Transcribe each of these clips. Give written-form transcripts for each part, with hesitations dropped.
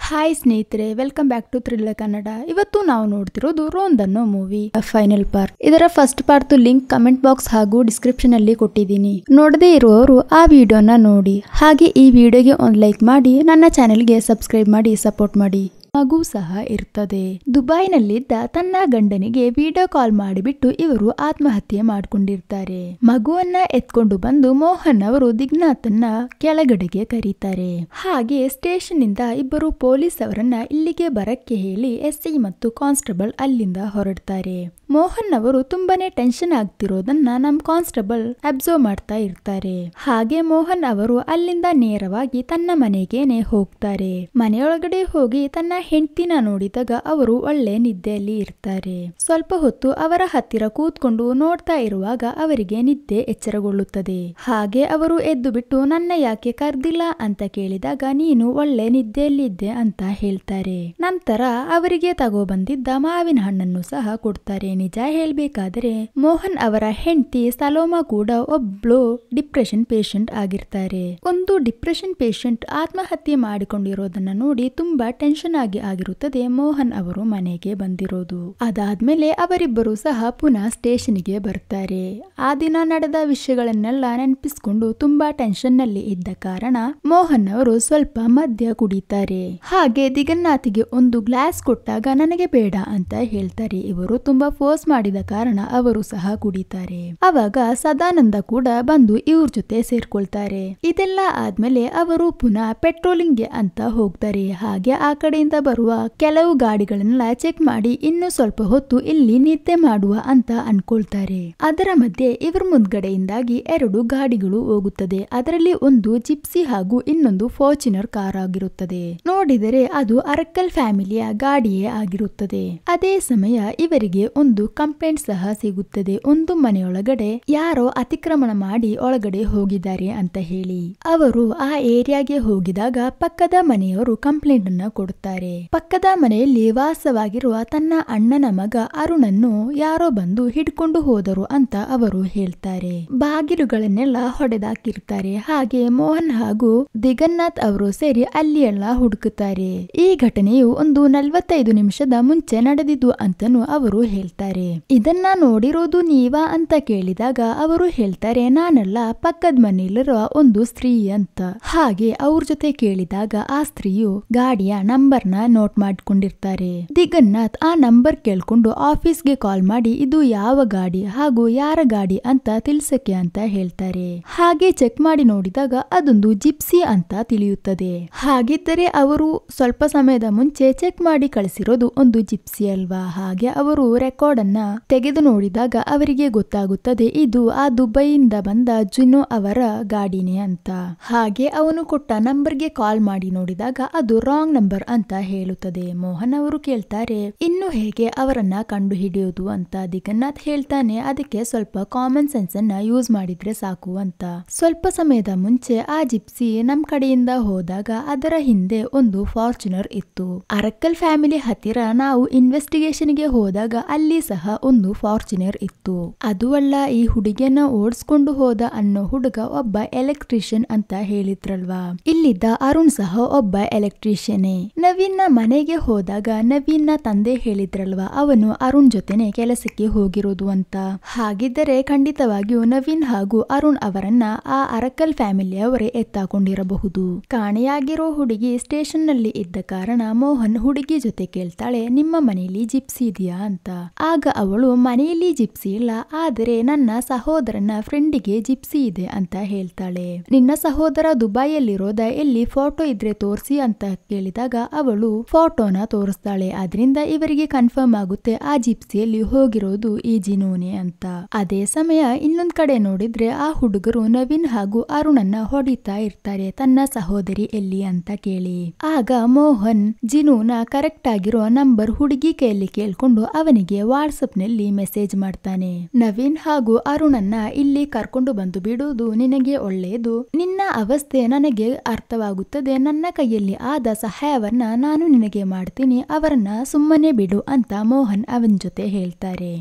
Hi ಸ್ನೇಹಿತರೆ, welcome back to thriller Kannada. ಇವತ್ತು ನಾವು ನೋಡ್ತಿರೋದು ರೋಂದನ್ನೋ ಮೂವಿ ಫೈನಲ್ ಪಾರ್ಟ್. ಇದರ first part link comment box ಹಾಗೂ ಡಿಸ್ಕ್ರಿಪ್ಷನ್ ಅಲ್ಲಿ ಕೊಟ್ಟಿದ್ದೀನಿ. ನೋಡದೇ ಇರುವವರು ಆ ವಿಡಿಯೋನ ನೋಡಿ. ಹಾಗೆ ಈ ವಿಡಿಯೋಗೆ ಒಂದು ಲೈಕ್ ಮಾಡಿ, ನನ್ನ ಚಾನೆಲ್ಗೆ ಸಬ್ಸ್ಕ್ರೈಬ್ ಮಾಡಿ ಸಪೋರ್ಟ್ ಮಾಡಿ. ಮಗು ಸಹ ಇರ್ತದೆ. ದುಬೈನಲ್ಲಿದ್ದ ತನ್ನ ಗಂಡನಿಗೆ ವಿಡಿಯೋ ಕಾಲ್ ಮಾಡಿಬಿಟ್ಟು ಇವರು ಆತ್ಮಹತ್ಯೆ ಮಾಡಿಕೊಂಡಿರ್ತಾರೆ. ಮಗುವನ್ನ ಎತ್ಕೊಂಡು ಬಂದು ಮೋಹನ್ ಅವರು ದಿಗ್ನಾಥನ್ನ ಕೆಳಗಡೆಗೆ ಕರೀತಾರೆ. ಹಾಗೆ ಸ್ಟೇಷನ್ ಇಂದ ಇಬ್ಬರು ಪೊಲೀಸ್ ಅವರನ್ನ ಇಲ್ಲಿಗೆ ಬರಕ್ಕೆ ಹೇಳಿ SI ಮತ್ತು ಕಾನ್ಸ್ಟೇಬಲ್ ಅಲ್ಲಿಂದ ಹೊರಡ್ತಾರೆ. ಮೋಹನ್ ಅವರು ತುಂಬಾನೇ ಟೆನ್ಷನ್ ಆಗ್ತಿರೋದನ್ನ ನಮ್ ಕಾನ್ಸ್ಟೇಬಲ್ ಅಬ್ಸರ್ವ್ ಮಾಡ್ತಾ ಇರ್ತಾರೆ. ಹಾಗೆ ಮೋಹನ್ ಅವರು ಅಲ್ಲಿಂದ ನೇರವಾಗಿ ತನ್ನ ಮನೆಗೇನೆ ಹೋಗ್ತಾರೆ. ಮನೆಯೊಳಗಡೆ ಹೋಗಿ ತನ್ನ ಹೆಂಡತಿನ ನೋಡಿದಾಗ ಅವರು ಒಳ್ಳೆ ನಿದ್ದೆಯಲ್ಲಿ ಇರ್ತಾರೆ. ಸ್ವಲ್ಪ ಹೊತ್ತು ಅವರ ಹತ್ತಿರ ಕೂತ್ಕೊಂಡು ನೋಡ್ತಾ ಇರುವಾಗ ಅವರಿಗೆ ನಿದ್ದೆ ಎಚ್ಚರಗೊಳ್ಳುತ್ತದೆ. ಹಾಗೆ ಅವರು ಎದ್ದು ಬಿಟ್ಟು ನನ್ನ ಯಾಕೆ ಕರ್ದಿಲ್ಲ ಅಂತ ಕೇಳಿದಾಗ ನೀನು ಒಳ್ಳೆ ನಿದ್ದೆಯಲ್ಲಿದ್ದೆ ಅಂತ ಹೇಳ್ತಾರೆ. ನಂತರ ಅವರಿಗೆ ತಗೋಬಂದಿದ್ದ ಮಾವಿನ ಹಣ್ಣನ್ನು ಸಹ ಕೊಡ್ತಾರೆ. ನಿಜ ಹೇಳ್ಬೇಕಾದ್ರೆ ಮೋಹನ್ ಅವರ ಹೆಂಡತಿ ಸಲೋಮಾ ಕೂಡ ಒಬ್ಳು ಡಿಪ್ರೆಷನ್ ಪೇಷಂಟ್ ಆಗಿರ್ತಾರೆ. ಒಂದು ಡಿಪ್ರೆಷನ್ ಪೇಷಂಟ್ ಆತ್ಮಹತ್ಯೆ ಮಾಡಿಕೊಂಡಿರೋದನ್ನ ನೋಡಿ ತುಂಬಾ ಟೆನ್ಷನ್ ಆಗಿರುತ್ತದೆ ಮೋಹನ್ ಅವರು ಮನೆಗೆ ಬಂದಿರೋದು. ಅದಾದ್ಮೇಲೆ ಅವರಿಬ್ಬರು ಸಹ ಪುನಃ ಸ್ಟೇಷನ್ಗೆ ಬರ್ತಾರೆ. ಆ ದಿನ ನಡೆದ ವಿಷಯಗಳನ್ನೆಲ್ಲ ನೆನಪಿಸ್ಕೊಂಡು ತುಂಬಾ ಟೆನ್ಷನ್ ನಲ್ಲಿ ಇದ್ದ ಕಾರಣ ಮೋಹನ್ ಅವರು ಸ್ವಲ್ಪ ಮದ್ಯ ಕುಡಿತಾರೆ. ಹಾಗೆ ದಿಗನ್ನಾಥಿಗೆ ಒಂದು ಗ್ಲಾಸ್ ಕೊಟ್ಟಾಗ ನನಗೆ ಬೇಡ ಅಂತ ಹೇಳ್ತಾರೆ. ಇವರು ತುಂಬಾ ಫೋರ್ಸ್ ಮಾಡಿದ ಕಾರಣ ಅವರು ಸಹ ಕುಡಿತಾರೆ. ಅವಾಗ ಸದಾನಂದ ಕೂಡ ಬಂದು ಇವ್ರ ಜೊತೆ ಸೇರ್ಕೊಳ್ತಾರೆ. ಇದೆಲ್ಲ ಆದ್ಮೇಲೆ ಅವರು ಪುನಃ ಪೆಟ್ರೋಲಿಂಗ್ಗೆ ಅಂತ ಹೋಗ್ತಾರೆ. ಹಾಗೆ ಆ ಕಡೆಯಿಂದ ಬರುವ ಕೆಲವು ಗಾಡಿಗಳನ್ನೆಲ್ಲ ಚೆಕ್ ಮಾಡಿ ಇನ್ನು ಸ್ವಲ್ಪ ಹೊತ್ತು ಇಲ್ಲಿ ನಿದ್ದೆ ಮಾಡುವ ಅಂತ ಅನ್ಕೊಳ್ತಾರೆ. ಅದರ ಮಧ್ಯೆ ಇವರ ಮುಂದ್ಗಡೆಯಿಂದಾಗಿ 2 ಗಾಡಿಗಳು ಹೋಗುತ್ತದೆ. ಅದರಲ್ಲಿ ಒಂದು ಜಿಪ್ಸಿ ಹಾಗೂ ಇನ್ನೊಂದು ಫಾರ್ಚುನರ್ ಕಾರ್ ಆಗಿರುತ್ತದೆ. ನೋಡಿದರೆ ಅದು ಅರಕ್ಕಲ್ ಫ್ಯಾಮಿಲಿಯ ಗಾಡಿಯೇ ಆಗಿರುತ್ತದೆ. ಅದೇ ಸಮಯ ಇವರಿಗೆ ಒಂದು ಕಂಪ್ಲೇಂಟ್ ಸಹ ಸಿಗುತ್ತದೆ. ಒಂದು ಮನೆಯೊಳಗಡೆ ಯಾರೋ ಅತಿಕ್ರಮಣ ಮಾಡಿ ಒಳಗಡೆ ಹೋಗಿದ್ದಾರೆ ಅಂತ ಹೇಳಿ. ಅವರು ಆ ಏರಿಯಾಗೆ ಹೋಗಿದಾಗ ಪಕ್ಕದ ಮನೆಯವರು ಕಂಪ್ಲೇಂಟ್ ಅನ್ನ ಕೊಡುತ್ತಾರೆ. ಪಕ್ಕದ ಮನೆಯಲ್ಲಿ ವಾಸವಾಗಿರುವ ತನ್ನ ಅಣ್ಣನ ಮಗ ಅರುಣನ್ನು ಯಾರೋ ಬಂದು ಹಿಡ್ಕೊಂಡು ಹೋದರು ಅಂತ ಅವರು ಹೇಳ್ತಾರೆ. ಬಾಗಿಲುಗಳನ್ನೆಲ್ಲ ಹೊಡೆದಾಕಿರ್ತಾರೆ. ಹಾಗೆ ಮೋಹನ್ ಹಾಗೂ ದಿಗನ್ನಾಥ್ ಅವರು ಸೇರಿ ಅಲ್ಲಿ ಎಲ್ಲ ಹುಡುಕುತ್ತಾರೆ. ಈ ಘಟನೆಯು ಒಂದು 45 ನಿಮಿಷದ ಮುಂಚೆ ನಡೆದಿದ್ದು ಅಂತನೂ ಅವರು ಹೇಳ್ತಾರೆ. ಇದನ್ನ ನೋಡಿರೋದು ನೀವಾ ಅಂತ ಕೇಳಿದಾಗ ಅವರು ಹೇಳ್ತಾರೆ ನಾನಲ್ಲ, ಪಕ್ಕದ ಮನೆಯಲ್ಲಿರುವ ಒಂದು ಸ್ತ್ರೀ ಅಂತ. ಹಾಗೆ ಅವ್ರ ಜೊತೆ ಕೇಳಿದಾಗ ಆ ಸ್ತ್ರೀಯು ಗಾಡಿಯ ನಂಬರ್ನ ನೋಟ್ ಮಾಡ್ಕೊಂಡಿರ್ತಾರೆ. ದಿಗನ್ನಾಥ್ ಆ ನಂಬರ್ ಕೇಳ್ಕೊಂಡು ಆಫೀಸ್ಗೆ ಕಾಲ್ ಮಾಡಿ ಇದು ಯಾವ ಗಾಡಿ ಹಾಗೂ ಯಾರ ಗಾಡಿ ಅಂತ ತಿಳಿಸಕ್ಕೆ ಅಂತ ಹೇಳ್ತಾರೆ. ಹಾಗೆ ಚೆಕ್ ಮಾಡಿ ನೋಡಿದಾಗ ಅದೊಂದು ಜಿಪ್ಸಿ ಅಂತ ತಿಳಿಯುತ್ತದೆ. ಹಾಗಿದ್ದರೆ ಅವರು ಸ್ವಲ್ಪ ಸಮಯದ ಮುಂಚೆ ಚೆಕ್ ಮಾಡಿ ಕಳಿಸಿರೋದು ಒಂದು ಜಿಪ್ಸಿ ಅಲ್ವಾ. ಹಾಗೆ ಅವರು ರೆಕಾರ್ಡ್ ಅನ್ನ ತೆಗೆದು ನೋಡಿದಾಗ ಅವರಿಗೆ ಗೊತ್ತಾಗುತ್ತದೆ ಇದು ಆ ದುಬೈಯಿಂದ ಬಂದ ಜುನೋ ಅವರ ಗಾಡಿನೇ ಅಂತ. ಹಾಗೆ ಅವನು ಕೊಟ್ಟ ನಂಬರ್ಗೆ ಕಾಲ್ ಮಾಡಿ ನೋಡಿದಾಗ ಅದು ರಾಂಗ್ ನಂಬರ್ ಅಂತ ಹೇಳುತ್ತದೆ. ಮೋಹನ್ ಅವರು ಕೇಳ್ತಾರೆ ಇನ್ನು ಹೇಗೆ ಅವರನ್ನ ಕಂಡು ಹಿಡಿಯೋದು ಅಂತ. ದಿಗನ್ನಾಥ್ ಹೇಳ್ತಾನೆ ಅದಕ್ಕೆ ಸ್ವಲ್ಪ ಕಾಮನ್ ಸೆನ್ಸ್ ಅನ್ನ ಯೂಸ್ ಮಾಡಿದ್ರೆ ಸಾಕು ಅಂತ. ಸ್ವಲ್ಪ ಸಮಯದ ಮುಂಚೆ ಆ ಜಿಪ್ಸಿ ನಮ್ ಕಡೆಯಿಂದ ಹೋದಾಗ ಅದರ ಹಿಂದೆ ಒಂದು ಫಾರ್ಚುನರ್ ಇತ್ತು. ಅರಕ್ಕಲ್ ಫ್ಯಾಮಿಲಿ ಹತ್ತಿರ ನಾವು ಇನ್ವೆಸ್ಟಿಗೇಷನ್ ಗೆ ಹೋದಾಗ ಅಲ್ಲಿ ಸಹ ಒಂದು ಫಾರ್ಚುನರ್ ಇತ್ತು. ಅದು ಅಲ್ಲ, ಈ ಹುಡುಗಿಯನ್ನ ಓಡಿಸ್ಕೊಂಡು ಹೋದ ಅನ್ನೋ ಹುಡುಗ ಒಬ್ಬ ಎಲೆಕ್ಟ್ರಿಷಿಯನ್ ಅಂತ ಹೇಳಿದ್ರಲ್ವಾ. ಇಲ್ಲಿದ್ದ ಅರುಣ್ ಸಹ ಒಬ್ಬ ಎಲೆಕ್ಟ್ರಿಷಿಯನೇ. ನವೀನ್ ಮನೆಗೆ ಹೋದಾಗ ನವೀನ್ ತಂದೆ ಹೇಳಿದ್ರಲ್ವಾ ಅವನು ಅರುಣ್ ಜೊತೆನೆ ಕೆಲಸಕ್ಕೆ ಹೋಗಿರೋದು ಅಂತ. ಹಾಗಿದ್ದರೆ ಖಂಡಿತವಾಗಿಯೂ ನವೀನ್ ಹಾಗೂ ಅರುಣ್ ಅವರನ್ನ ಆ ಅರಕ್ಕಲ್ ಫ್ಯಾಮಿಲಿ ಅವರೇ ಎತ್ತಾಕೊಂಡಿರಬಹುದು. ಕಾಣೆಯಾಗಿರೋ ಹುಡುಗಿ ಸ್ಟೇಷನ್ ನಲ್ಲಿ ಇದ್ದ ಕಾರಣ ಮೋಹನ್ ಹುಡುಗಿ ಜೊತೆ ಕೇಳ್ತಾಳೆ ನಿಮ್ಮ ಮನೆಯಲ್ಲಿ ಜಿಪ್ಸಿ ಇದೆಯಾ ಅಂತ. ಆಗ ಅವಳು ಮನೆಯಲ್ಲಿ ಜಿಪ್ಸಿ ಇಲ್ಲ, ಆದರೆ ನನ್ನ ಸಹೋದರನ ಫ್ರೆಂಡಿಗೆ ಜಿಪ್ಸಿ ಇದೆ ಅಂತ ಹೇಳ್ತಾಳೆ. ನಿನ್ನ ಸಹೋದರ ದುಬೈಯಲ್ಲಿರೋದ ಎಲ್ಲಿ ಫೋಟೋ ಇದ್ರೆ ತೋರಿಸಿ ಅಂತ ಕೇಳಿದಾಗ ಅವಳು ಫೋಟೋನ ತೋರಿಸ್ತಾಳೆ. ಅದರಿಂದ ಇವರಿಗೆ ಕನ್ಫರ್ಮ್ ಆಗುತ್ತೆ ಆ ಜಿಪ್ಸಿಯಲ್ಲಿ ಹೋಗಿರೋದು ಈ ಜಿನೋನೆ ಅಂತ. ಅದೇ ಸಮಯ ಇನ್ನೊಂದ್ ಕಡೆ ನೋಡಿದ್ರೆ ಆ ಹುಡುಗರು ನವೀನ್ ಹಾಗೂ ಅರುಣನ್ನ ಹೊಡಿತಾ ಇರ್ತಾರೆ ತನ್ನ ಸಹೋದರಿ ಎಲ್ಲಿ ಅಂತ ಕೇಳಿ. ಆಗ ಮೋಹನ್ ಜಿನೂನ ಕರೆಕ್ಟ್ ಆಗಿರೋ ನಂಬರ್ ಹುಡುಗಿ ಕೈಯಲ್ಲಿ ಕೇಳ್ಕೊಂಡು ಅವನಿಗೆ ವಾಟ್ಸಪ್ ನಲ್ಲಿ ಮೆಸೇಜ್ ಮಾಡ್ತಾನೆ. ನವೀನ್ ಹಾಗೂ ಅರುಣನ್ನ ಇಲ್ಲಿ ಕರ್ಕೊಂಡು ಬಂದು ಬಿಡುವುದು ನಿನಗೆ ಒಳ್ಳೆಯದು. ನಿನ್ನ ಅವಸ್ಥೆ ನನಗೆ ಅರ್ಥವಾಗುತ್ತದೆ. ನನ್ನ ಕೈಯಲ್ಲಿ ಆದ ಸಹಾಯವನ್ನ ನಾನು ನಿನಗೆ ಮಾಡ್ತೀನಿ. ಅವರನ್ನ ಸುಮ್ಮನೆ ಬಿಡು ಅಂತ ಮೋಹನ್ ಅವನ ಜೊತೆ ಹೇಳ್ತಾರೆ.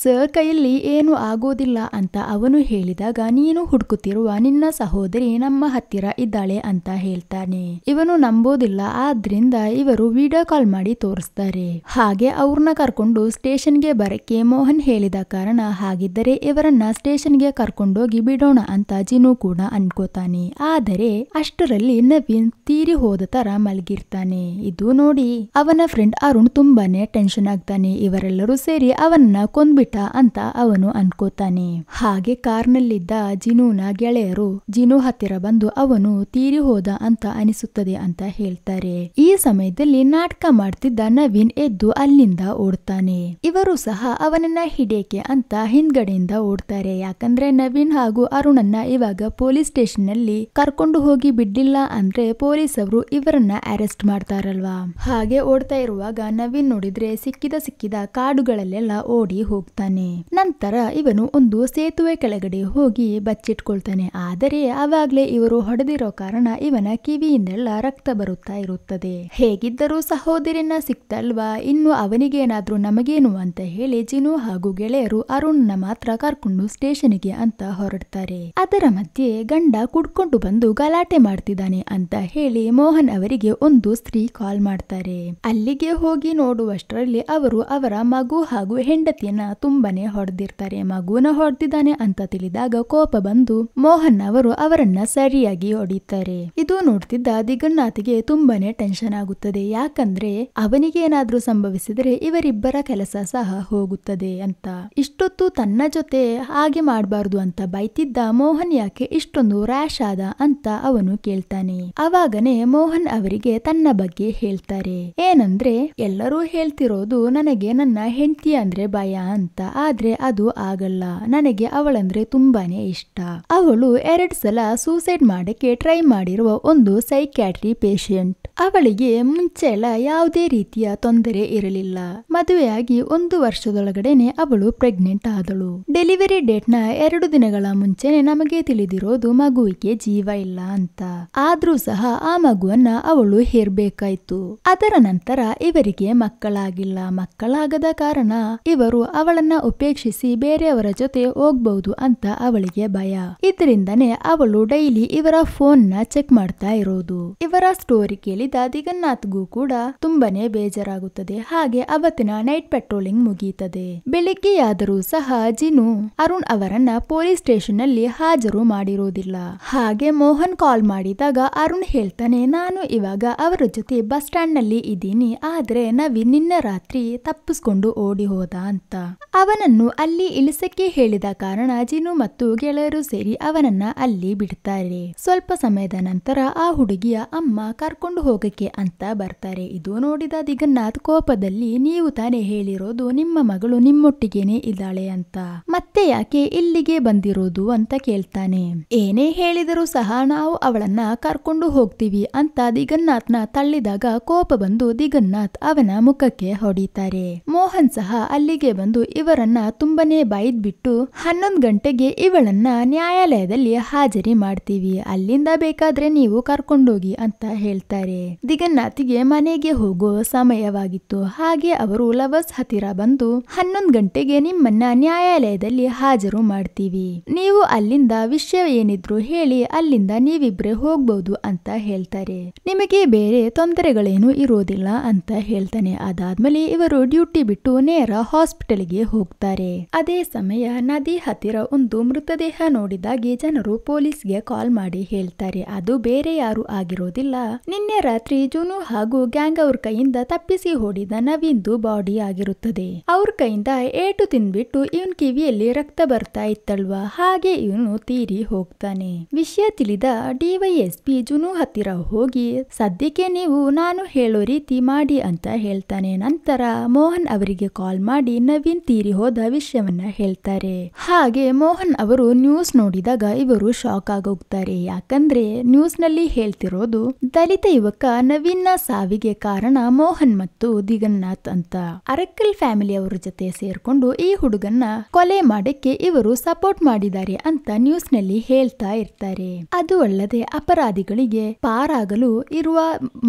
ಸರ್ ಕೈಯಲ್ಲಿ ಏನು ಆಗೋದಿಲ್ಲ ಅಂತ ಅವನು ಹೇಳಿದಾಗ, ನೀನು ಹುಡುಕುತ್ತಿರುವ ನಿನ್ನ ಸಹೋದರಿ ನಮ್ಮ ಹತ್ತಿರ ಇದ್ದಾಳೆ ಅಂತ ಹೇಳ್ತಾನೆ. ಇವನು ನಂಬೋದಿಲ್ಲ. ಆದ್ರಿಂದ ಇವರು ವಿಡಿಯೋ ಕಾಲ್ ಮಾಡಿ ತೋರಿಸ್ತಾರೆ. ಹಾಗೆ ಅವ್ರನ್ನ ಕರ್ಕೊಂಡು ಸ್ಟೇಷನ್ಗೆ ಬರಕ್ಕೆ ಮೋಹನ್ ಹೇಳಿದ ಕಾರಣ, ಹಾಗಿದ್ದರೆ ಇವರನ್ನ ಸ್ಟೇಷನ್ಗೆ ಕರ್ಕೊಂಡೋಗಿ ಬಿಡೋಣ ಅಂತ ಜಿನು ಕೂಡ ಅನ್ಕೋತಾನೆ. ಆದರೆ ಅಷ್ಟರಲ್ಲಿ ನವೀನ್ ತೀರಿ ಹೋದ ತರ ಮಲಗಿರ್ತಾನೆ. ಇದು ನೋಡಿ ಅವನ ಫ್ರೆಂಡ್ ಅರುಣ್ ತುಂಬಾನೇ ಟೆನ್ಷನ್ ಆಗ್ತಾನೆ. ಇವರೆಲ್ಲರೂ ಸೇರಿ ಅವನ್ನ ಕೊಂದ್ಬಿಟ್ಟ ಅಂತ ಅವನು ಅನ್ಕೋತಾನೆ. ಹಾಗೆ ಕಾರ್ನಲ್ಲಿದ್ದ ಜಿನುನ ಗೆಳೆಯರು ಜಿನು ಹತ್ತಿರ ಬಂದು ಅವನು ತೀರಿ ಹೋದ ಅಂತ ಅನಿಸುತ್ತದೆ ಅಂತ ಹೇಳ್ತಾರೆ. ಈ ಸಮಯದಲ್ಲಿ ನಾಟಕ ಮಾಡ್ತಿದ್ದ ನವೀನ್ ಎದ್ದು ಅಲ್ಲಿಂದ ಓಡ್ತಾನೆ. ಇವರು ಸಹ ಅವನನ್ನ ಹಿಡಿಯಕ್ಕೆ ಅಂತ ಹಿಂದ್ಗಡೆಯಿಂದ ಓಡ್ತಾರೆ. ಯಾಕಂದ್ರೆ ನವೀನ್ ಹಾಗೂ ಅರುಣನ್ನ ಇವಾಗ ಪೊಲೀಸ್ ಸ್ಟೇಷನ್ ನಲ್ಲಿ ಕರ್ಕೊಂಡು ಹೋಗಿ ಬಿಡ್ಲಿಲ್ಲ ಅಂದ್ರೆ ಪೊಲೀಸ್ ಅವರು ಇವರನ್ನ ಅರೆಸ್ಟ್ ಮಾಡ್ತಾರಲ್ವಾ. ಹಾಗೆ ಓಡ್ತಾ ಇರುವಾಗ ನವೀನ್ ನೋಡಿದ್ರೆ ಸಿಕ್ಕಿದ ಕಾಡುಗಳಲ್ಲೆಲ್ಲ ಓಡಿ ಹೋಗ್ತಾನೆ. ನಂತರ ಇವನು ಒಂದು ಸೇತುವೆ ಕೆಳಗಡೆ ಹೋಗಿ ಬಚ್ಚಿಟ್ಕೊಳ್ತಾನೆ. ಆದರೆ ಅವಾಗ್ಲೇ ಇವರು ಹೊಡೆದಿರೋ ಕಾರಣ ಇವನ ಕಿವಿಯಿಂದೆಲ್ಲ ರಕ್ತ ಬರುತ್ತಾ ಇರುತ್ತದೆ. ಹೇಗಿದ್ದರೂ ಸಹೋದರಿನ ಸಿಕ್ತಲ್ವಾ, ಇನ್ನು ಅವನಿಗೇನಾದ್ರೂ ನಮಗೇನು ಅಂತ ಹೇಳಿ ಜಿನು ಹಾಗೂ ಗೆಳೆಯರು ಅರುಣ್ನ ಮಾತ್ರ ಕರ್ಕೊಂಡು ಸ್ಟೇಷನ್ಗೆ ಅಂತ ಹೊರಡ್ತಾರೆ. ಅದರ ಮಧ್ಯೆ ಗಂಡ ಕುಡ್ಕೊಂಡು ಬಂದು ಗಲಾಟೆ ಮಾಡ್ತಿದ್ದಾನೆ ಅಂತ ಹೇಳಿ ಮೋಹನ್ ಅವರಿಗೆ ಒಂದು ಸ್ತ್ರೀ ಕಾಲ್ ಮಾಡ್ತಾರೆ. ಅಲ್ಲಿಗೆ ಹೋಗಿ ನೋಡುವಷ್ಟರಲ್ಲಿ ಅವರು ಅವರ ಮಗು ಹಾಗೂ ಹೆಂಡತಿಯನ್ನ ತುಂಬಾನೇ ಹೊಡೆದಿರ್ತಾರೆ. ಮಗುನ ಹೊಡೆದಿದ್ದಾನೆ ಅಂತ ತಿಳಿದಾಗ ಕೋಪ ಬಂದು ಮೋಹನ್ ಅವರು ಅವರನ್ನ ಸರಿಯಾಗಿ ಹೊಡಿತಾರೆ. ಇದು ನೋಡ್ತಿದ್ದ ದಿಗನ್ನಾಥ್ಗೆ ತುಂಬಾನೇ ಟೆನ್ಷನ್ ಆಗುತ್ತದೆ. ಯಾಕಂದ್ರೆ ಅವನಿಗೆ ಏನಾದ್ರೂ ಸಂಭವಿಸಿದರೆ ಇವರಿಬ್ಬರ ಕೆಲಸ ಸಹ ಹೋಗುತ್ತದೆ ಅಂತ. ಇಷ್ಟೊತ್ತು ತನ್ನ ಜೊತೆ ಹಾಗೆ ಮಾಡಬಾರ್ದು ಅಂತ ಬೈತಿದ್ದ ಮೋಹನ್ ಯಾಕೆ ಇಷ್ಟೊಂದು ರ್ಯಾಶ್ ಆದ ಅಂತ ಅವನು ಕೇಳ್ತಾನೆ. ಅವಾಗನೇ ಮೋಹನ್ ಅವರಿಗೆ ತನ್ನ ಬಗ್ಗೆ ಹೇಳ್ತಾರೆ. ಏನಂದ್ರೆ ಎಲ್ಲರೂ ಹೇಳ್ತಿರೋದು ನನಗೆ ನನ್ನ ಹೆಂಡತಿ ಅಂದ್ರೆ ಭಯ ಅಂತ, ಆದ್ರೆ ಅದು ಆಗಲ್ಲ. ನನಗೆ ಅವಳಂದ್ರೆ ತುಂಬಾನೇ ಇಷ್ಟ. ಅವಳು 2 ಸಲ ಸೂಸೈಡ್ ಮಾಡಕ್ಕೆ ಟ್ರೈ ಮಾಡಿರುವ ಒಂದು ಸೈಕ್ಯಾಟ್ರಿ ಪೇಷಂಟ್. ಅವಳಿಗೆ ಮುಂಚೆ ಎಲ್ಲ ಯಾವುದೇ ರೀತಿಯ ತೊಂದರೆ ಇರಲಿಲ್ಲ. ಮದುವೆಯಾಗಿ 1 ವರ್ಷದೊಳಗಡೆನೆ ಅವಳು ಪ್ರೆಗ್ನೆಂಟ್ ಆದಳು. ಡೆಲಿವರಿ ಡೇಟ್ ನ 2 ದಿನಗಳ ಮುಂಚೆನೆ ನಮಗೆ ತಿಳಿದಿರೋದು ಮಗುವಿಗೆ ಜೀವ ಇಲ್ಲ ಅಂತ. ಆದ್ರೂ ಸಹ ಆ ಮಗುವನ್ನ ಅವಳು ಹೇರ್ಬೇಕಾಯ್ತು. ಅದರ ನಂತರ ಇವರಿಗೆ ಮಕ್ಕಳಾಗಿಲ್ಲ. ಮಕ್ಕಳಾಗದ ಕಾರಣ ಇವರು ಅವಳನ್ನ ಉಪೇಕ್ಷಿಸಿ ಬೇರೆಯವರ ಜೊತೆ ಹೋಗ್ಬಹುದು ಅಂತ ಅವಳಿಗೆ ಭಯ. ಇದರಿಂದನೇ ಅವಳು ಡೈಲಿ ಇವರ ಫೋನ್ ನ ಚೆಕ್ ಮಾಡ್ತಾ ಇರೋದು. ಇವರ ಸ್ಟೋರಿ ಕೇಳಿದ ದಿಗನ್ನಾಥ್ಗೂ ಕೂಡ ತುಂಬಾನೇ ಬೇಜಾರಾಗುತ್ತದೆ. ಹಾಗೆ ಅವತ್ತಿನ ನೈಟ್ ಪೆಟ್ರೋಲಿಂಗ್ ಮುಗೀತದೆ. ಬೆಳಿಗ್ಗೆಯಾದರೂ ಸಹ ಜಿನು ಅರುಣ್ ಅವರನ್ನ ಪೊಲೀಸ್ ಸ್ಟೇಷನ್ ನಲ್ಲಿ ಹಾಜರು ಮಾಡಿರೋದಿಲ್ಲ. ಹಾಗೆ ಮೋಹನ್ ಕಾಲ್ ಮಾಡಿದಾಗ ಅರುಣ್ ಹೇಳ್ತಾನೆ, ನಾನು ಇವಾಗ ಅವರ ಜೊತೆ ಬಸ್ ಸ್ಟ್ಯಾಂಡ್ ನಲ್ಲಿ ಇದ್ದೀನಿ. ಆದ್ರೆ ನವೀನ್ ನಿನ್ನೆ ರಾತ್ರಿ ತಪ್ಪಿಸ್ಕೊಂಡು ಓಡಿ ಹೋದ ಅಂತ. ಅವನನ್ನು ಅಲ್ಲಿ ಇಳಿಸಕ್ಕೆ ಹೇಳಿದ ಕಾರಣ ಜಿನು ಮತ್ತು ಗೆಳೆಯರು ಸೇರಿ ಅವನನ್ನ ಅಲ್ಲಿ ಬಿಡ್ತಾರೆ. ಸ್ವಲ್ಪ ಸಮಯದ ನಂತರ ಆ ಹುಡುಗಿಯ ಅಮ್ಮ ಕರ್ಕೊಂಡು ಹೋಗಕ್ಕೆ ಅಂತ ಬರ್ತಾರೆ. ಇದು ನೋಡಿದ ದಿಗನ್ನಾಥ್ ಕೋಪದಲ್ಲಿ, ನೀವು ತಾನೇ ಹೇಳಿರೋದು ನಿಮ್ಮ ಮಗಳು ನಿಮ್ಮೊಟ್ಟಿಗೇನೆ ಇದ್ದಾಳೆ ಅಂತ, ಮತ್ತೆ ಯಾಕೆ ಇಲ್ಲಿಗೆ ಬಂದಿರೋದು ಅಂತ ಕೇಳ್ತಾನೆ. ಏನೇ ಹೇಳಿದರೂ ಸಹ ನಾವು ಅವಳನ್ನ ಕರ್ಕೊಂಡು ಹೋಗ್ತೀವಿ ಅಂತ ದಿಗನ್ನಾಥ್ನ ತಳ್ಳಿದಾಗ ಕೋಪ ಬಂದು ದಿಗನ್ನಾಥ್ ಅವನ ಮುಖಕ್ಕೆ ಹೊಡಿತಾರೆ. ಮೋಹನ್ ಸಹ ಅಲ್ಲಿಗೆ ಬಂದು ಇವರನ್ನ ತುಂಬಾನೇ ಬೈದ್ಬಿಟ್ಟು 11 ಗಂಟೆಗೆ ಇವಳನ್ನ ನ್ಯಾಯಾಲಯದಲ್ಲಿ ಹಾಜರಿ ಮಾಡ್ತೀವಿ, ಅಲ್ಲಿಂದ ಬೇಕಾದ್ರೆ ನೀವು ಕರ್ಕೊಂಡೋಗಿ ಅಂತ ಹೇಳ್ತಾರೆ. ದಿಗನ್ನಾಥ್ಗೆ ಮನೆಗೆ ಹೋಗೋ ಸಮಯವಾಗಿತ್ತು. ಹಾಗೆ ಅವರು ಲವರ್ಸ್ ಹತ್ತಿರ ಬಂದು 11 ಗಂಟೆಗೆ ನಿಮ್ಮನ್ನ ನ್ಯಾಯಾಲಯದಲ್ಲಿ ಹಾಜರು ಮಾಡ್ತೀವಿ, ನೀವು ಅಲ್ಲಿಂದ ವಿಷಯ ಏನಿದ್ರು ಹೇಳಿ ಅಲ್ಲಿಂದ ನೀವಿಬ್ರೆ ಹೋಗ್ಬಹುದು ಅಂತ ಹೇಳ್ತಾರೆ. ನಿಮಗೆ ಬೇರೆ ತೊಂದರೆಗಳೇನು ಇರೋದಿಲ್ಲ ಅಂತ ಹೇಳ್ತಾನೆ. ಅದಾದ್ಮೇಲೆ ಇವರು ಡ್ಯೂಟಿ ಬಿಟ್ಟು ನೇರ ಹಾಸ್ಪಿಟಲ್ಗೆ ಹೋಗ್ತಾರೆ. ಅದೇ ಸಮಯ ನದಿ ಹತ್ತಿರ ಒಂದು ಮೃತದೇಹ ನೋಡಿದಾಗೆ ಜನರು ಪೊಲೀಸ್ಗೆ ಕಾಲ್ ಮಾಡಿ ಹೇಳ್ತಾರೆ. ಅದು ಬೇರೆ ಯಾರು ಆಗಿರೋದಿಲ್ಲ, ನಿನ್ನೆ ರಾತ್ರಿ ಜುನು ಹಾಗೂ ಗ್ಯಾಂಗ್ ಅವ್ರ ಕೈಯಿಂದ ತಪ್ಪಿಸಿ ಹೊಡಿದ ನವೀನ್ದು ಬಾಡಿ ಆಗಿರುತ್ತದೆ. ಅವ್ರ ಕೈಯಿಂದ ಏಟು ತಿಂದ್ಬಿಟ್ಟು ಇವನ್ ಕಿವಿಯಲ್ಲಿ ರಕ್ತ ಬರ್ತಾ ಇತ್ತಲ್ವಾ, ಹಾಗೆ ಇವನು ತೀರಿ ಹೋಗ್ತಾನೆ. ವಿಷಯ ತಿಳಿದ ಡಿವೈಎಸ್ಪಿ ಜುನು ಹತ್ತಿರ ಹೋಗಿ, ಸದ್ಯಕ್ಕೆ ನೀವು ನಾನು ಹೇಳೋ ರೀತಿ ಮಾಡಿ ಅಂತ ಹೇಳ್ತಾನೆ. ನಂತರ ಮೋಹನ್ ಅವರಿಗೆ ಕಾಲ್ ಮಾಡಿ ನವೀನ್ ತೀರಿ ಹೋದ ವಿಷಯವನ್ನ ಹೇಳ್ತಾರೆ. ಹಾಗೆ ಮೋಹನ್ ಅವರು ನ್ಯೂಸ್ ನೋಡಿದಾಗ ಇವರು ಶಾಕ್ ಆಗೋಗ್ತಾರೆ. ಯಾಕಂದ್ರೆ ನ್ಯೂಸ್ ನಲ್ಲಿ ಹೇಳ್ತಿರೋದು ದಲಿತ ಯುವಕ ನವೀನ್ ನ ಸಾವಿಗೆ ಕಾರಣ ಮೋಹನ್ ಮತ್ತು ದಿಗನ್ನಾಥ್ ಅಂತ. ಅರಕ್ಕಲ್ ಫ್ಯಾಮಿಲಿ ಅವರ ಜೊತೆ ಸೇರ್ಕೊಂಡು ಈ ಹುಡುಗನ್ನ ಕೊಲೆ ಮಾಡಕ್ಕೆ ಇವರು ಸಪೋರ್ಟ್ ಮಾಡಿದ್ದಾರೆ ಅಂತ ನ್ಯೂಸ್ ನಲ್ಲಿ ಹೇಳ್ತಾ ಇರ್ತಾರೆ. ಅದು ಅಲ್ಲದೆ ಅಪರಾಧಿಗಳಿಗೆ ಪಾರಾಗಲು ಇರುವ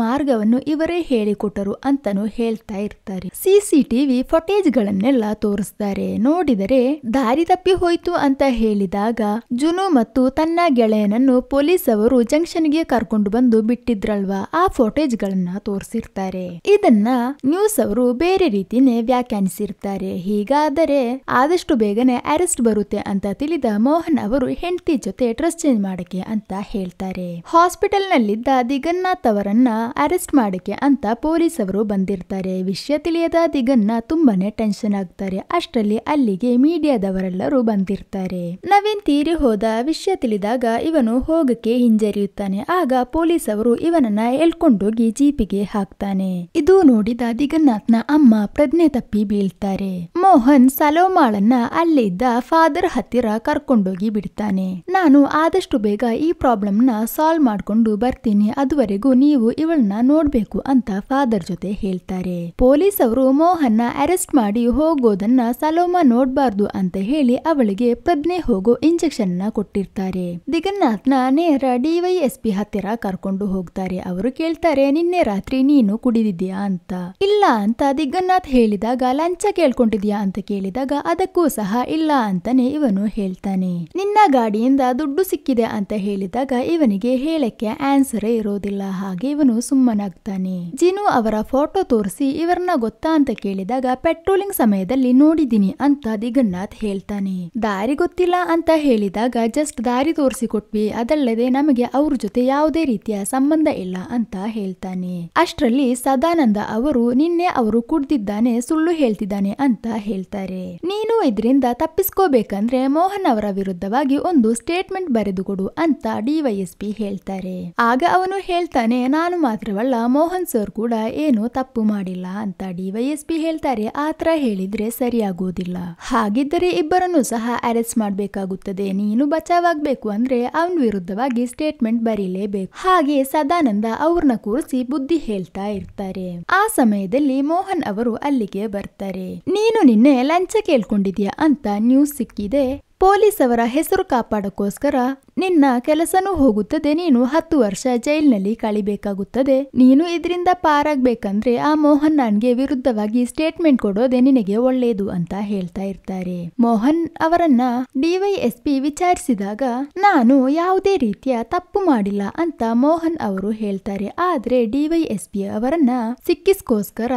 ಮಾರ್ಗವನ್ನು ಇವರೇ ಹೇಳಿಕೊಟ್ಟರು ಅಂತಾನು ಹೇಳ್ತಾ ಇರ್ತಾರೆ. CCTV ಫುಟೇಜ್ ಗಳನ್ನೆಲ್ಲ ತೋರಿಸ್ತಾರೆ. ತೋರಿಸ್ತಾರೆ. ನೋಡಿದರೆ ದಾರಿ ತಪ್ಪಿ ಹೋಯ್ತು ಅಂತ ಹೇಳಿದಾಗ ಜುನು ಮತ್ತು ತನ್ನ ಗೆಳೆಯನನ್ನು ಪೊಲೀಸ್ ಅವರು ಜಂಕ್ಷನ್ಗೆ ಕರ್ಕೊಂಡು ಬಂದು ಬಿಟ್ಟಿದ್ರಲ್ವಾ, ಆ ಫೋಟೇಜ್ ಗಳನ್ನ ತೋರಿಸಿರ್ತಾರೆ. ಇದನ್ನ ನ್ಯೂಸ್ ಅವರು ಬೇರೆ ರೀತಿನೇ ವ್ಯಾಖ್ಯಾನಿಸಿರ್ತಾರೆ. ಹೀಗಾದರೆ ಆದಷ್ಟು ಬೇಗನೆ ಅರೆಸ್ಟ್ ಬರುತ್ತೆ ಅಂತ ತಿಳಿದ ಮೋಹನ್ ಅವರು ಹೆಂಡತಿ ಜೊತೆ ಡ್ರೆಸ್ ಚೇಂಜ್ ಮಾಡಕ್ಕೆ ಅಂತ ಹೇಳ್ತಾರೆ. ಹಾಸ್ಪಿಟಲ್ ನಲ್ಲಿದ್ದ ದಿಗನ್ನಾಥ್ ಅವರನ್ನ ಅರೆಸ್ಟ್ ಮಾಡಕ್ಕೆ ಅಂತ ಪೊಲೀಸ್ ಅವರು ಬಂದಿರ್ತಾರೆ. ವಿಷಯ ತಿಳಿಯದ ದಿಗನ್ನ ತುಂಬಾನೇ ಟೆನ್ಷನ್ ಆಗ್ತಾರೆ. ಅಷ್ಟರಲ್ಲಿ ಅಲ್ಲಿಗೆ ಮೀಡಿಯಾದವರೆಲ್ಲರೂ ಬಂದಿರ್ತಾರೆ. ನವೀನ್ ತೀರಿ ಹೋದ ವಿಷಯ ತಿಳಿದಾಗ ಇವನು ಹೋಗಕ್ಕೆ ಹಿಂಜರಿಯುತ್ತಾನೆ. ಆಗ ಪೊಲೀಸ್ ಅವರು ಇವನನ್ನ ಎಳ್ಕೊಂಡೋಗಿ ಜೀಪಿಗೆ ಹಾಕ್ತಾನೆ. ಇದು ನೋಡಿದ ದಿಗನ್ನಾಥ್ನ ಅಮ್ಮ ಪ್ರಜ್ಞೆ ತಪ್ಪಿ ಬೀಳ್ತಾರೆ. ಮೋಹನ್ ಸಲೋಮಾಳನ್ನ ಅಲ್ಲಿದ್ದ ಫಾದರ್ ಹತ್ತಿರ ಕರ್ಕೊಂಡೋಗಿ ಬಿಡ್ತಾನೆ. ನಾನು ಆದಷ್ಟು ಬೇಗ ಈ ಪ್ರಾಬ್ಲಮ್ ನ ಸಾಲ್ವ್ ಮಾಡ್ಕೊಂಡು ಬರ್ತೀನಿ, ಅದುವರೆಗೂ ನೀವು ಇವಳನ್ನ ನೋಡ್ಬೇಕು ಅಂತ ಫಾದರ್ ಜೊತೆ ಹೇಳ್ತಾರೆ. ಪೊಲೀಸ್ ಅವರು ಮೋಹನ್ನ ಅರೆಸ್ಟ್ ಮಾಡಿ ಹೋಗೋದನ್ನ ಸಲೋಮಾ ನೋಡ್ಬಾರ್ದು ಅಂತ ಹೇಳಿ ಅವಳಿಗೆ ಪ್ರಜ್ಞೆ ಹೋಗೋ ಇಂಜೆಕ್ಷನ್ ನ ಕೊಟ್ಟಿರ್ತಾರೆ. ದಿಗನ್ನಾಥ್ನ ನೇರ ಡಿವೈಎಸ್ಪಿ ಹತ್ತಿರ ಕರ್ಕೊಂಡು ಹೋಗ್ತಾರೆ. ಅವರು ಕೇಳ್ತಾರೆ, ನಿನ್ನೆ ರಾತ್ರಿ ನೀನು ಕುಡಿದಿದ್ಯಾ ಅಂತ. ಇಲ್ಲ ಅಂತ ದಿಗನ್ನಾಥ್ ಹೇಳಿದಾಗ, ಲಂಚ ಕೇಳ್ಕೊಂಡಿದ್ಯಾ ಅಂತ ಕೇಳಿದಾಗ ಅದಕ್ಕೂ ಸಹ ಇಲ್ಲ ಅಂತಾನೆ ಇವನು ಹೇಳ್ತಾನೆ. ನಿನ್ನ ಗಾಡಿಯಿಂದ ದುಡ್ಡು ಸಿಕ್ಕಿದೆ ಅಂತ ಹೇಳಿದಾಗ ಇವನಿಗೆ ಹೇಳಕ್ಕೆ ಆನ್ಸರೇ ಇರೋದಿಲ್ಲ. ಹಾಗೆ ಇವನು ಸುಮ್ಮನಾಗ್ತಾನೆ. ಜಿನು ಅವರ ಫೋಟೋ ತೋರಿಸಿ ಇವರನ್ನ ಗೊತ್ತಾ ಅಂತ ಕೇಳಿದಾಗ ಪೆಟ್ರೋಲಿಂಗ್ ಸಮಯದಲ್ಲಿ ನೋಡಿದೀನಿ ಅಂತ ದಿಗನ್ನಾಥ್ ಹೇಳ್ತಾನೆ. ದಾರಿ ಗೊತ್ತಿಲ್ಲ ಅಂತ ಹೇಳಿದಾಗ ಜಸ್ಟ್ ದಾರಿ ತೋರಿಸಿ ಕೊಟ್ವಿ, ಅದಲ್ಲದೆ ನಮಗೆ ಅವ್ರ ಜೊತೆ ಯಾವುದೇ ರೀತಿಯ ಸಂಬಂಧ ಇಲ್ಲ ಅಂತ ಹೇಳ್ತಾನೆ. ಅಷ್ಟರಲ್ಲಿ ಸದಾನಂದ ಅವರು ನಿನ್ನೆ ಅವರು ಕುಡ್ದಿದ್ದಾನೆ, ಸುಳ್ಳು ಹೇಳ್ತಿದ್ದಾನೆ ಅಂತ ಹೇಳ್ತಾರೆ. ನೀನು ಇದರಿಂದ ತಪ್ಪಿಸ್ಕೋಬೇಕಂದ್ರೆ ಮೋಹನ್ ಅವರ ವಿರುದ್ಧವಾಗಿ ಒಂದು ಸ್ಟೇಟ್ಮೆಂಟ್ ಬರೆದು ಕೊಡು ಅಂತ ಡಿವೈಎಸ್ಪಿ ಹೇಳ್ತಾರೆ. ಆಗ ಅವನು ಹೇಳ್ತಾನೆ, ನಾನು ಮಾತ್ರವಲ್ಲ ಮೋಹನ್ ಸರ್ ಕೂಡ ಏನು ತಪ್ಪು ಮಾಡಿಲ್ಲ ಅಂತ. ಡಿವೈಎಸ್ಪಿ ಹೇಳ್ತಾರೆ, ಆತರ ಹೇಳಿದ್ರೆ ಸರಿಯಾಗೋದಿಲ್ಲ, ಹಾಗಿದ್ದರೆ ಇಬ್ಬರನ್ನು ಸಹ ಅರೆಸ್ಟ್ ಮಾಡ್ಬೇಕಾಗುತ್ತದೆ. ನೀನು ಬಚಾವಾಗ್ಬೇಕು ಅಂದ್ರೆ ಅವನ ವಿರುದ್ಧವಾಗಿ ಸ್ಟೇಟ್ಮೆಂಟ್ ಬರೀಲೇಬೇಕು. ಹಾಗೆ ಸದಾನಂದ ಅವ್ರನ್ನ ಕೂರಿಸಿ ಬುದ್ಧಿ ಹೇಳ್ತಾ ಇರ್ತಾರೆ. ಆ ಸಮಯದಲ್ಲಿ ಮೋಹನ್ ಅವರು ಅಲ್ಲಿಗೆ ಬರ್ತಾರೆ. ನೀನು ನಿನ್ನೆ ಲಂಚ ಕೇಳ್ಕೊಂಡಿದ್ಯಾ ಅಂತ ನ್ಯೂಸ್ ಸಿಕ್ಕಿದೆ, ಪೊಲೀಸ್ ಅವರ ಹೆಸರು ಕಾಪಾಡಕ್ಕೋಸ್ಕರ ನಿನ್ನ ಕೆಲಸನೂ ಹೋಗುತ್ತದೆ, ನೀನು 10 ವರ್ಷ ಜೈಲ್ನಲ್ಲಿ ಕಳಿಬೇಕಾಗುತ್ತದೆ. ನೀನು ಇದರಿಂದ ಪಾರಾಗ್ಬೇಕಂದ್ರೆ ಆ ಮೋಹನ್ ನನ್ಗೆ ವಿರುದ್ಧವಾಗಿ ಸ್ಟೇಟ್ಮೆಂಟ್ ಕೊಡೋದೆ ನಿನಗೆ ಒಳ್ಳೇದು ಅಂತ ಹೇಳ್ತಾ ಇರ್ತಾರೆ. ಮೋಹನ್ ಅವರನ್ನ ಡಿವೈಎಸ್ಪಿ ವಿಚಾರಿಸಿದಾಗ ನಾನು ಯಾವುದೇ ರೀತಿಯ ತಪ್ಪು ಮಾಡಿಲ್ಲ ಅಂತ ಮೋಹನ್ ಅವರು ಹೇಳ್ತಾರೆ. ಆದ್ರೆ ಡಿವೈಎಸ್ಪಿ ಅವರನ್ನ ಸಿಕ್ಕಿಸ್ಕೋಸ್ಕರ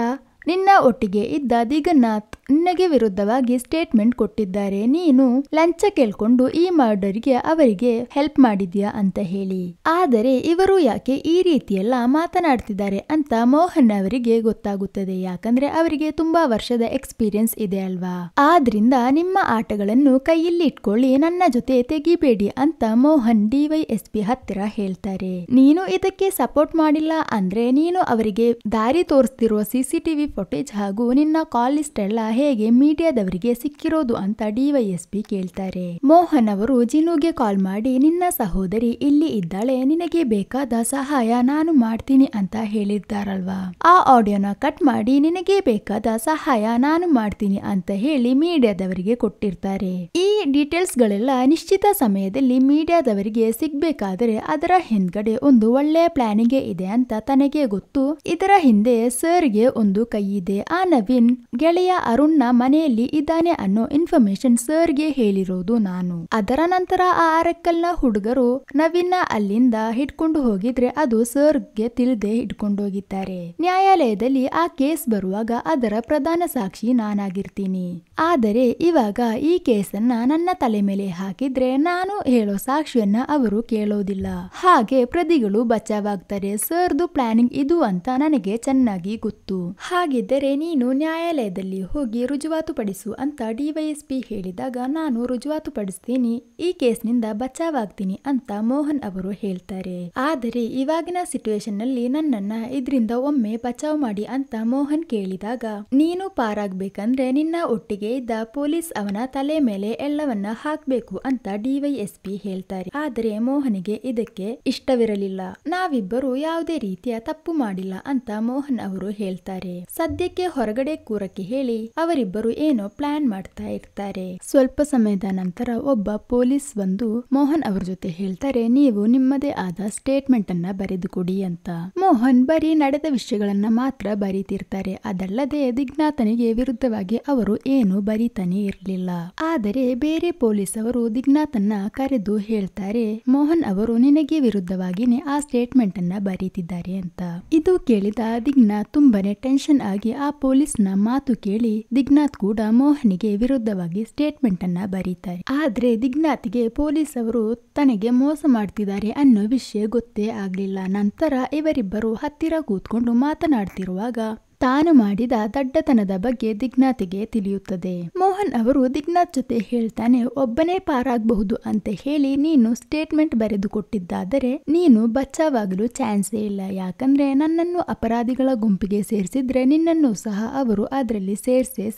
ನಿನ್ನ ಒಟ್ಟಿಗೆ ಇದ್ದ ದಿಗನ್ನಾಥ್ ನಿನಗೆ ವಿರುದ್ಧವಾಗಿ ಸ್ಟೇಟ್ಮೆಂಟ್ ಕೊಟ್ಟಿದ್ದಾರೆ. ನೀನು ಲಂಚ ಕೇಳ್ಕೊಂಡು ಈ ಮರ್ಡರ್ಗೆ ಅವರಿಗೆ ಹೆಲ್ಪ್ ಮಾಡಿದ್ಯಾ ಅಂತ ಹೇಳಿ. ಆದರೆ ಇವರು ಯಾಕೆ ಈ ರೀತಿಯೆಲ್ಲ ಮಾತನಾಡ್ತಿದ್ದಾರೆ ಅಂತ ಮೋಹನ್ ಅವರಿಗೆ ಗೊತ್ತಾಗುತ್ತದೆ. ಯಾಕಂದ್ರೆ ಅವರಿಗೆ ತುಂಬಾ ವರ್ಷದ ಎಕ್ಸ್ಪೀರಿಯನ್ಸ್ ಇದೆ ಅಲ್ವಾ. ಆದ್ರಿಂದ ನಿಮ್ಮ ಆಟಗಳನ್ನು ಕೈಯಲ್ಲಿ ಇಟ್ಕೊಳ್ಳಿ, ನನ್ನ ಜೊತೆ ತೆಗಿಬೇಡಿ ಅಂತ ಮೋಹನ್ ಡಿವೈಎಸ್ಪಿ ಹತ್ತಿರ ಹೇಳ್ತಾರೆ. ನೀನು ಇದಕ್ಕೆ ಸಪೋರ್ಟ್ ಮಾಡಿಲ್ಲ ಅಂದ್ರೆ ನೀನು ಅವರಿಗೆ ದಾರಿ ತೋರಿಸ್ತಿರುವ ಸಿಸಿಟಿವಿ ಫುಟೇಜ್ ಹಾಗೂ ನಿನ್ನ ಕಾಲ್ ಲಿಸ್ಟ್ ಎಲ್ಲ ಹೇಗೆ ಮೀಡಿಯಾದವರಿಗೆ ಸಿಕ್ಕಿರೋದು ಅಂತ ಡಿವೈಎಸ್ಪಿ ಕೇಳ್ತಾರೆ. ಮೋಹನ್ ಅವರು ಜಿನುಗೆ ಕಾಲ್ ಮಾಡಿ ನಿನ್ನ ಸಹೋದರಿ ಇಲ್ಲಿ ಇದ್ದಾಳೆ, ನಿನಗೆ ಬೇಕಾದ ಸಹಾಯ ನಾನು ಮಾಡ್ತೀನಿ ಅಂತ ಹೇಳಿರ್ತಾರಲ್ವಾ, ಆ ಆಡಿಯೋನ ಕಟ್ ಮಾಡಿ ನಿನಗೆ ಬೇಕಾದ ಸಹಾಯ ನಾನು ಮಾಡ್ತೀನಿ ಅಂತ ಹೇಳಿ ಮೀಡಿಯಾದವರಿಗೆ ಕೊಟ್ಟಿರ್ತಾರೆ. ಈ ಡೀಟೇಲ್ಸ್ ಗಳೆಲ್ಲ ನಿಶ್ಚಿತ ಸಮಯದಲ್ಲಿ ಮೀಡಿಯಾದವರಿಗೆ ಸಿಗ್ಬೇಕಾದರೆ ಅದರ ಹಿಂದ್ಗಡೆ ಒಂದು ಒಳ್ಳೆಯ ಪ್ಲಾನಿಂಗ್ ಇದೆ ಅಂತ ತನಗೆ ಗೊತ್ತು. ಇದರ ಹಿಂದೆ ಸರ್ಗೆ ಒಂದು ಕೈ ಇದೆ. ಆ ನವೀನ್ ಗೆಳೆಯ ಅರುಣ್ನ ಮನೆಯಲ್ಲಿ ಇದ್ದಾನೆ ಅನ್ನೋ ಇನ್ಫಾರ್ಮೇಶನ್ ಸರ್ಗೆ ಹೇಳಿರೋದು ನಾನು. ಅದರ ನಂತರ ಆ ಅರಕ್ಕಲ್ನ ಹುಡುಗರು ನವೀನ್ನ ಅಲ್ಲಿಂದ ಹಿಡ್ಕೊಂಡು ಹೋಗಿದ್ರೆ ಅದು ಸರ್ಗೆ ತಿಳಿದೆ ಹಿಡ್ಕೊಂಡು ಹೋಗಿದ್ದಾರೆ. ನ್ಯಾಯಾಲಯದಲ್ಲಿ ಆ ಕೇಸ್ ಬರುವಾಗ ಅದರ ಪ್ರಧಾನ ಸಾಕ್ಷಿ ನಾನಾಗಿರ್ತೀನಿ. ಆದರೆ ಇವಾಗ ಈ ಕೇಸನ್ನ ನನ್ನ ತಲೆ ಮೇಲೆ ಹಾಕಿದ್ರೆ ನಾನು ಹೇಳೋ ಸಾಕ್ಷಿಯನ್ನ ಅವರು ಕೇಳೋದಿಲ್ಲ. ಹಾಗೆ ಪ್ರತಿಗಳು ಬಚಾವಾಗ್ತಾರೆ. ಸರ್ದು ಪ್ಲಾನಿಂಗ್ ಇದು ಅಂತ ನನಗೆ ಚೆನ್ನಾಗಿ ಗೊತ್ತು. ಹಾಗಿದ್ದರೆ ನೀನು ನ್ಯಾಯಾಲಯದಲ್ಲಿ ಹೋಗಿ ರುಜುವಾತುಪಡಿಸು ಅಂತ ಡಿವೈಎಸ್ಪಿ ಹೇಳಿದಾಗ ನಾನು ರುಜುವಾತುಪಡಿಸ್ತೀನಿ, ಈ ಕೇಸ್ನಿಂದ ಬಚಾವಾಗ್ತೀನಿ ಅಂತ ಮೋಹನ್ ಅವರು ಹೇಳ್ತಾರೆ. ಆದರೆ ಇವಾಗಿನ ಸಿಚುವೇಶನ್ ನಲ್ಲಿ ನನ್ನನ್ನ ಇದರಿಂದ ಒಮ್ಮೆ ಬಚಾವ್ ಮಾಡಿ ಅಂತ ಮೋಹನ್ ಕೇಳಿದಾಗ ನೀನು ಪಾರಾಗ್ಬೇಕಂದ್ರೆ ನಿನ್ನ ಒಟ್ಟಿಗೆ ಇದ್ದ ಪೊಲೀಸ್ ಅವನ ತಲೆ ಮೇಲೆ ಎಲ್ಲವನ್ನ ಹಾಕ್ಬೇಕು ಅಂತ ಡಿವೈಎಸ್ಪಿ ಹೇಳ್ತಾರೆ. ಆದರೆ ಮೋಹನ್ಗೆ ಇದಕ್ಕೆ ಇಷ್ಟವಿರಲಿಲ್ಲ. ನಾವಿಬ್ಬರು ಯಾವುದೇ ರೀತಿಯ ತಪ್ಪು ಮಾಡಿಲ್ಲ ಅಂತ ಮೋಹನ್ ಅವರು ಹೇಳ್ತಾರೆ. ಸದ್ಯಕ್ಕೆ ಹೊರಗಡೆ ಕೂರಕ್ಕೆ ಹೇಳಿ ಅವರಿಬ್ಬರು ಏನೋ ಪ್ಲಾನ್ ಮಾಡ್ತಾ ಇರ್ತಾರೆ. ಸ್ವಲ್ಪ ಸಮಯದ ನಂತರ ಒಬ್ಬ ಪೊಲೀಸ್ ಬಂದು ಮೋಹನ್ ಅವ್ರ ಜೊತೆ ಹೇಳ್ತಾರೆ, ನೀವು ನಿಮ್ಮದೇ ಆದ ಸ್ಟೇಟ್ಮೆಂಟ್ ಅನ್ನ ಬರೆದು ಕೊಡಿ ಅಂತ. ಮೋಹನ್ ಬರೀ ನಡೆದ ವಿಷಯಗಳನ್ನ ಮಾತ್ರ ಬರೀತಿರ್ತಾರೆ. ಅದಲ್ಲದೆ ದಿಗ್ನಾಥನಿಗೆ ವಿರುದ್ಧವಾಗಿ ಅವರು ಏನು ಬರೀತಾನೆ ಇರಲಿಲ್ಲ. ಆದರೆ ಬೇರೆ ಪೊಲೀಸ್ ಅವರು ದಿಗ್ನಾಥನ್ನ ಕರೆದು ಹೇಳ್ತಾರೆ, ಮೋಹನ್ ಅವರು ನಿನಗೆ ವಿರುದ್ಧವಾಗಿನೇ ಆ ಸ್ಟೇಟ್ಮೆಂಟ್ ಅನ್ನ ಬರೀತಿದ್ದಾರೆ ಅಂತ. ಇದು ಕೇಳಿದ ದಿಗ್ನಾಥ್ ತುಂಬಾನೇ ಟೆನ್ಷನ್ ಆಗಿ ಆ ಪೊಲೀಸ್ ನ ಮಾತು ಕೇಳಿ ದಿಗ್ನಾಥ್ ಕೂಡ ಮೋಹನಿಗೆ ವಿರುದ್ಧವಾಗಿ ಸ್ಟೇಟ್ಮೆಂಟ್ ಅನ್ನ ಬರೀತಾರೆ. ಆದ್ರೆ ದಿಗ್ನಾಥ್ಗೆ ಪೊಲೀಸ್ ಅವರು ತನಗೆ ಮೋಸ ಮಾಡ್ತಿದ್ದಾರೆ ಅನ್ನೋ ವಿಷಯ ಗೊತ್ತೇ ಆಗ್ಲಿಲ್ಲ. ನಂತರ ಇವರಿಬ್ಬರು ಹತ್ತಿರ ಕೂತ್ಕೊಂಡು ಮಾತನಾಡ್ತಿರುವಾಗ ತಾನು ಮಾಡಿದ ದಡ್ಡತನದ ಬಗ್ಗೆ ದಿಗ್ನಾಥ್ಗೆ ತಿಳಿಯುತ್ತದೆ. ಮೋಹನ್ ಅವರು ದಿಗ್ನಾಥ್ ಜೊತೆ ಹೇಳ್ತಾನೆ, ಒಬ್ಬನೇ ಪಾರಾಗಬಹುದು ಅಂತ ಹೇಳಿ ನೀನು ಸ್ಟೇಟ್ಮೆಂಟ್ ಬರೆದು ಕೊಟ್ಟಿದ್ದಾದರೆ ನೀನು ಬಚಾವಾಗಲು ಚಾನ್ಸೇ ಇಲ್ಲ. ಯಾಕಂದ್ರೆ ನನ್ನನ್ನು ಅಪರಾಧಿಗಳ ಗುಂಪಿಗೆ ಸೇರಿಸಿದ್ರೆ ನಿನ್ನನ್ನು ಸಹ ಅವರು ಅದರಲ್ಲಿ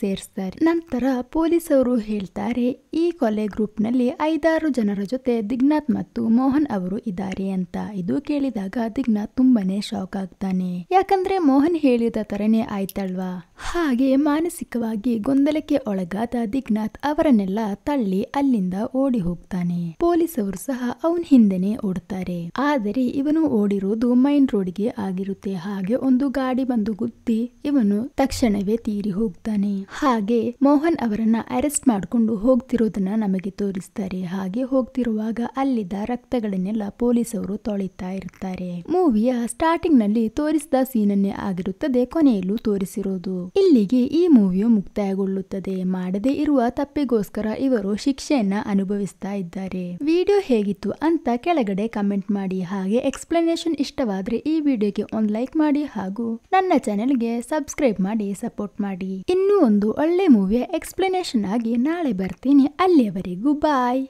ಸೇರಿಸ್ತಾರೆ. ನಂತರ ಪೊಲೀಸ್ ಅವರು ಹೇಳ್ತಾರೆ, ಈ ಕೊಲೆ ಗ್ರೂಪ್ ನಲ್ಲಿ 5-6 ಜನರ ಜೊತೆ ದಿಗ್ನಾಥ್ ಮತ್ತು ಮೋಹನ್ ಅವರು ಇದ್ದಾರೆ ಅಂತ. ಇದು ಕೇಳಿದಾಗ ದಿಗ್ನಾಥ್ ತುಂಬಾನೇ ಶಾಕ್ ಆಗ್ತಾನೆ. ಯಾಕಂದ್ರೆ ಮೋಹನ್ ಹೇಳಿದ ತರನೇ ಆಯ್ತಲ್ವಾ. ಹಾಗೆ ಮಾನಸಿಕವಾಗಿ ಗೊಂದಲಕ್ಕೆ ಒಳಗಾದ ದಿಗ್ನಾಥ್ ಅವರನ್ನೆಲ್ಲ ತಳ್ಳಿ ಅಲ್ಲಿಂದ ಓಡಿ ಹೋಗ್ತಾನೆ. ಪೊಲೀಸ್ ಅವರು ಸಹ ಅವನ ಹಿಂದೆನೆ ಓಡ್ತಾರೆ. ಆದರೆ ಇವನು ಓಡಿರೋದು ಮೈನ್ ರೋಡ್ಗೆ ಆಗಿರುತ್ತೆ. ಹಾಗೆ ಒಂದು ಗಾಡಿ ಬಂದು ಗುದ್ದಿ ಇವನು ತಕ್ಷಣವೇ ತೀರಿ ಹೋಗ್ತಾನೆ. ಹಾಗೆ ಮೋಹನ್ ಅವರನ್ನ ಅರೆಸ್ಟ್ ಮಾಡ್ಕೊಂಡು ಹೋಗ್ತಿರೋದನ್ನ ನಮಗೆ ತೋರಿಸ್ತಾರೆ. ಹಾಗೆ ಹೋಗ್ತಿರುವಾಗ ಅಲ್ಲಿದ್ದ ರಕ್ತಗಳನ್ನೆಲ್ಲ ಪೊಲೀಸ್ ಅವರು ತೊಳಿತಾ ಇರ್ತಾರೆ. ಮೂವಿಯ ಸ್ಟಾರ್ಟಿಂಗ್ ನಲ್ಲಿ ತೋರಿಸಿದ ಸೀನನ್ನೇ ಆಗಿರುತ್ತದೆ ಕೊನೆಯಲ್ಲೂ ತೋರಿಸಿರೋದು. ಇಲ್ಲಿಗೆ ಈ ಮೂವಿಯು ಮುಕ್ತಾಯಗೊಳ್ಳುತ್ತದೆ. ಮಾಡದೇ ಇರುವ ತಪ್ಪಿಗೋಸ್ಕರ ಇವರು ಶಿಕ್ಷೆಯನ್ನ ಅನುಭವಿಸ್ತಾ ಇದ್ದಾರೆ. ವಿಡಿಯೋ ಹೇಗಿತ್ತು ಅಂತ ಕೆಳಗಡೆ ಕಮೆಂಟ್ ಮಾಡಿ. ಹಾಗೆ ಎಕ್ಸ್ಪ್ಲನೇಷನ್ ಇಷ್ಟವಾದ್ರೆ ಈ ವಿಡಿಯೋಗೆ ಒಂದು ಲೈಕ್ ಮಾಡಿ ಹಾಗೂ ನನ್ನ ಚಾನೆಲ್ಗೆ ಸಬ್ಸ್ಕ್ರೈಬ್ ಮಾಡಿ ಸಪೋರ್ಟ್ ಮಾಡಿ. ಇನ್ನೂ ಒಂದು ಒಳ್ಳೆ ಮೂವಿಯ ಎಕ್ಸ್ಪ್ಲನೇಷನ್ ಆಗಿ ನಾಳೆ ಬರ್ತೀನಿ. ಅಲ್ಲಿಯವರೆಗೂ ಬಾಯ್.